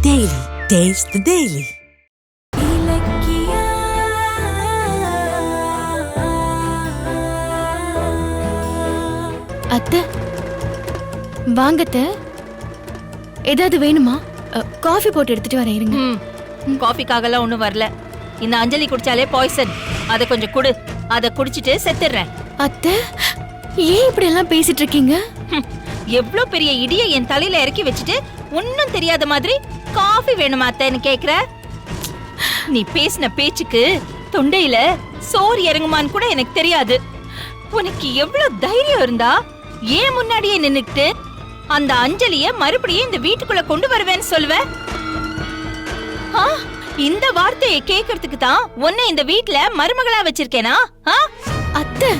Daily. Taste the Daily. அத்தை வாங்கத்த, ஏதாவது வேணுமா? காஃபி போட்டு எடுத்துட்டு வரேன் இருங்க. காஃபிக்காகலாம் ஒண்ணும் வரல. இந்த அஞ்சலி குடிச்சாலே பாய்சன். அத கொஞ்சம் குடு, அத குடிச்சிட்டு செத்துறேன். அத்தை ஏன் இப்படி எல்லாம் பேசிட்டு இருக்கீங்க? எவ்ளோ பெரிய இடியை என் தலையில இறக்கி வச்சுட்டு ஒன்னும் தெரியாத மாதிரி காஃபி வேணுமா அத்தைன்னு கேக்குற? நீ பேசின பேச்சுக்கு தொண்டையில சோறு இறங்குமான்னு கூட எனக்கு தெரியாது. உனக்கு எவ்வளவு தைரியம் இருந்தா ஏன் முன்னாடியே நின்னுக்கிட்டு அந்த அஞ்சலிய மறுபடியும் இந்த வீட்டுக்குள்ள கொண்டு வருவேன்னு சொல்லுவ? இந்த வார்த்தையை கேக்குறதுக்கு தான் உன்னை இந்த வீட்டுல மருமகளா வச்சிருக்கேனா? அத்தை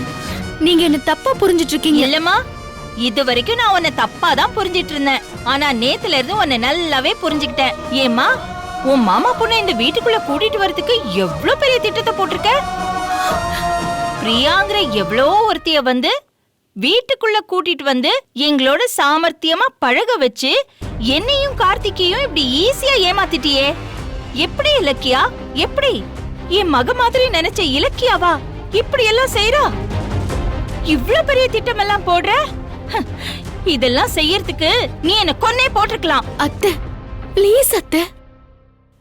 நீங்க என்ன தப்பா புரிஞ்சிட்டு இருக்கீங்க. இல்லம்மா, இது வரைக்கும் நான் உன்னை தப்பா தான் புரிஞ்சிட்டு இருந்தேன். ஆனா நேத்துல இருந்து உன்னை நல்லாவே புரிஞ்சுக்கிட்டேன். ஏமா, உன் மாமா பொண்ணை இந்த வீட்டுக்குள்ள கூட்டிட்டு வரதுக்கு எவ்வளவு பெரிய திட்டத்தை போட்டிருக்க. பிரியாங்கிற எவ்வளோ ஒருத்திய வந்து வீட்டுக்குள்ள கூட்டிட்டு வந்து எங்களோட சாமர்த்தியமா பழக வச்சு என்னையும் கார்த்திகையும் இப்படி ஈஸியா ஏமாத்திட்டியே. எப்படி இலக்கியா? எப்படி என் மக மாதிரி நினைச்ச இலக்கியாவா இப்படி எல்லாம் செய்யறா? இவ்வளவு பெரிய திட்டம் எல்லாம் போடுற? இதெல்லாம் செய்யறதுக்கு நீ என்ன கொன்னே போட்டிருக்கலாம். அத்தை ப்ளீஸ் அத்தை,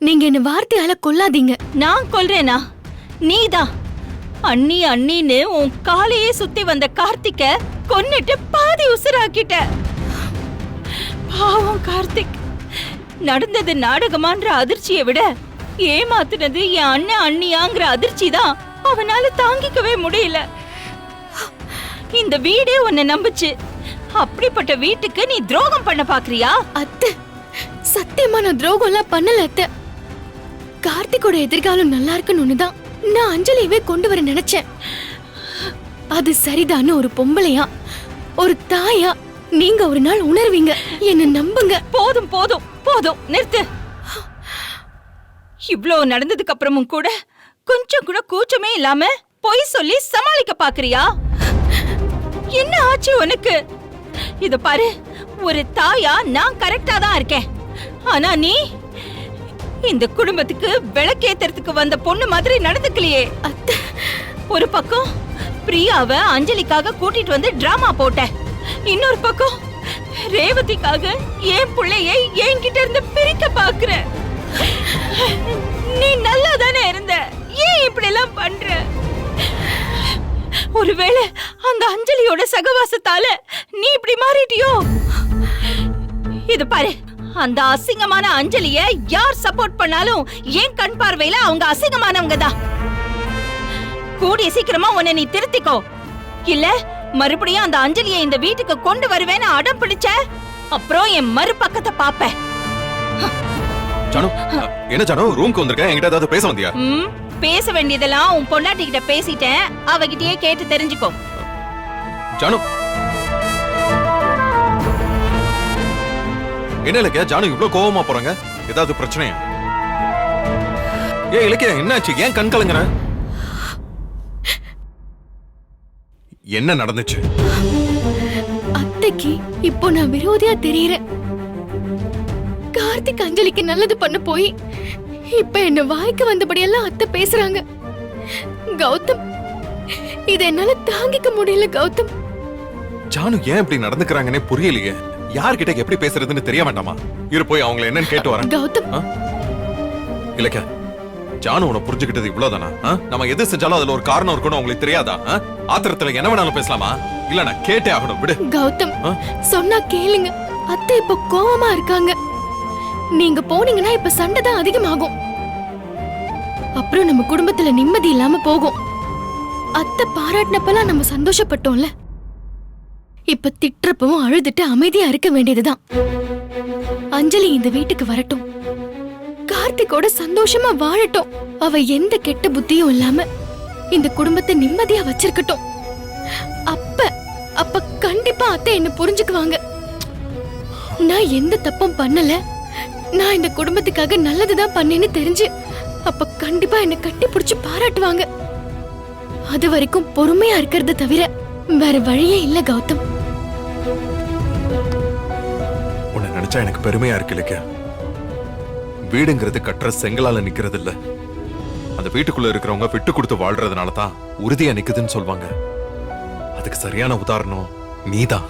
நீங்க என்ன வார்த்தையால கொல்லாதீங்க. நான் கொல்றேனா? நீதான் அண்ணி அண்ணின்னு உன் காலையே சுத்தி வந்த கார்த்திக்க கொன்னிட்டு பாதி உசுராக்கிட்ட. பாவம் கார்த்திக், நடந்தது நாடகமான்ற அதிர்ச்சியை விட ஏமாத்துனது என் அண்ணன் அண்ணியாங்கிற அதிர்ச்சி தான் அவனால தாங்கிக்கவே முடியல. இந்த வீடே உன்னை நம்புச்சு. அப்படிப்பட்ட வீட்டுக்கு நீ துரோகம் பண்ண பாக்குறியா? அத்தை சத்தியமா நான் துரோகம் எல்லாம் பண்ணல அத்தை. கார்த்திகோட எதிர்காலம் நல்லா இருக்குன்னு தான் நான் அஞ்சலியவே கொண்டு வர நினைச்சேன். அது சரிதான்னு ஒரு பொம்பளையா, ஒரு தாயா நீங்க ஒரு நாள் உணர்வீங்க. என்ன நம்புங்க. போதும் போதும் போதும், நிறுத்து. இவ்ளோ நடந்ததுக்கு அப்புறமும் கூட கொஞ்சம் கூட கூச்சமே இல்லாம பொய் சொல்லி சமாளிக்க பாக்குறியா? என்ன ஆச்சு உனக்கு? இத பாரு, ஒரு தாயா நான் கரெக்டா தான் இருக்கேன். ஆனா நீ இந்த குடும்பத்துக்கு விளக்கேத்துறதுக்கு வந்த பொண்ணு மாதிரி நடந்துக்கலையே. ஒரு பக்கம் பிரியாவை அஞ்சலிக்காக கூட்டிட்டு வந்து டிராமா போட்ட, இன்னொரு பக்கம் ரேவதிக்காக என் பிள்ளையை என்கிட்ட இருந்து பிரிக்க பாக்குற. நீ நல்லா தானே இருந்த, ஏன் இப்படி எல்லாம் பண்ற? ஒருவேளை அந்த அஞ்சலியோட சகவாசத்தால நீ இப்படி மாறிட்டியோ? இது பாரு, அந்த அசிங்கமான அஞ்சலிய யார் சப்போர்ட் பண்ணாலும் என் கண் பார்வையில அவங்க அசிங்கமானவங்க தான். கூடிய சீக்கிரமா உன்னை நீ திருத்திக்கோ. இல்ல மறுபடியும் அந்த அஞ்சலியை இந்த வீட்டுக்கு கொண்டு வருவேன்னு அடம் பிடிச்ச அப்புறம் என் மறுபக்கத்தை பாப்பேன். ஜானு, என்ன ஜானு ரூம்க்கு வந்திருக்க? என்கிட்ட ஏதாவது பேச வந்தியா? பேச வேண்டியதெல்லாம் உன் பொண்டாட்டி கிட்ட பேசிட்டேன். அவகிட்டயே கேட்டு தெரிஞ்சுக்கோ. ஜானு, என்ன இலக்கியா ஜானு இவ்வளவு கோவமா போறாங்க? ஏதாவது பிரச்சனையா? ஏன் இலக்கியா என்னாச்சு? ஏன் கண் கலங்குற? என்ன நடந்துச்சு? அத்தைக்கு இப்போ நான் விரோதியா தெரியறேன். கார்த்திக் அஞ்சலிக்கு நல்லது பண்ண போய் இப்ப என்ன வாய்க்கு வந்தபடியெல்லாம் அத்தை பேசுறாங்க. கௌதம், இத என்னால தாங்கிக்க முடியல கௌதம். ஜானு ஏன் இப்படி நடந்துக்கிறாங்கன்னே புரியலையே. யார்கிட்ட எப்படி பேசுறதுன்னு தெரிய வேண்டாமா? இரு போய் அவங்களை என்னன்னு கேட்டு வரேன். கௌதம், இலக்கியா ஜானு உன்னை புரிஞ்சுக்கிட்டது இவ்வளவுதானா? நம்ம எது செஞ்சாலும் அதுல ஒரு காரணம் இருக்கணும் உங்களுக்கு தெரியாதா? ஆத்திரத்துல என்ன வேணாலும் பேசலாமா? இல்ல நான் கேட்டே ஆகணும், விடு. கௌதம் சொன்னா கேளுங்க. அத்தை இப்ப கோவமா இருக்காங்க. நீங்க போனீங்கன்னா இப்ப சண்டை தான் அதிகமாகும். அப்புறம் நம்ம குடும்பத்துல நிம்மதி இல்லாம போகும். அத்தை பாராட்டினப்பெல்லாம் நம்ம சந்தோஷப்பட்டோம்ல, இப்ப திட்டுறப்பவும் அழுதுட்டு அமைதியா இருக்க வேண்டியதுதான். அஞ்சலி இந்த வீட்டுக்கு வரட்டும், கார்த்திகோட சந்தோஷமா வாழட்டும். அவ எந்த கெட்ட புத்தியும் இல்லாம இந்த குடும்பத்தை நிம்மதியா வச்சிருக்கட்டும். அப்ப கண்டிப்பா அத்தை என்ன புரிஞ்சுக்குவாங்க. நான் எந்த தப்பும் பண்ணல, நான் இந்த குடும்பத்துக்காக நல்லதுதான் பண்ணேன்னு தெரிஞ்சு அப்ப கண்டிப்பா என்ன கட்டி பிடிச்சு பாராட்டுவாங்க. அது வரைக்கும் பொறுமையா இருக்கிறத தவிர வேற வழியே இல்ல கௌதம். உன்னை நினைச்சா எனக்கு பெருமையா இருக்கு இலக்கியா. வீடுங்கிறது கட்டுற செங்கலால நிக்கிறது இல்ல, அந்த வீட்டுக்குள்ள இருக்கிறவங்க விட்டு கொடுத்து வாழ்றதுனால தான் உறுதியா நிக்குதுன்னு சொல்வாங்க. அதுக்கு சரியான உதாரணம் நீதான்.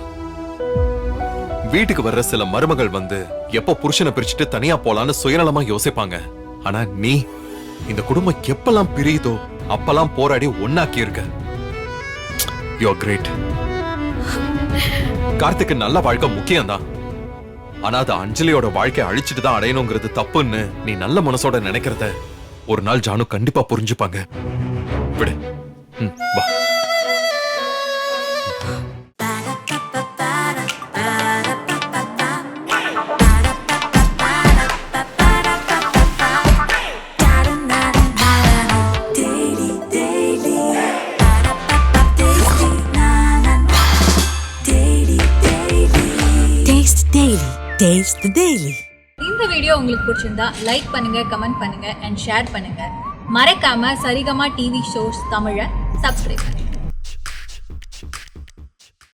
வீட்டுக்கு வர்ற சில மருமகள் வந்து எப்ப புருஷனை பிரிச்சுட்டு தனியா போலான்னு சுயநலமா யோசிப்பாங்க. ஆனா நீ இந்த குடும்பம் எப்பெல்லாம் பிரியுதோ அப்பெல்லாம் போராடி ஒன்னாக்கி இருக்க. You are great. கார்த்திக்கு நல்ல வாழ்க்கை முக்கியம்தான், ஆனா அது அஞ்சலியோட வாழ்க்கையை அழிச்சிட்டு தான் அடையணுங்கிறது தப்புன்னு நீ நல்ல மனசோட நினைக்கிறத ஒரு நாள் ஜானு கண்டிப்பா புரிஞ்சுப்பாங்க. விடு. வா. Taste Daily. Taste the Daily. இந்த வீடியோ உங்களுக்கு பிடிச்சிருந்தா லைக் பண்ணுங்க, கமெண்ட் பண்ணுங்க அண்ட் ஷேர் பண்ணுங்க. மறக்காம சரிகமா டிவி ஷோஸ் தமிழை சப்ஸ்கிரைப் பண்ணுங்க.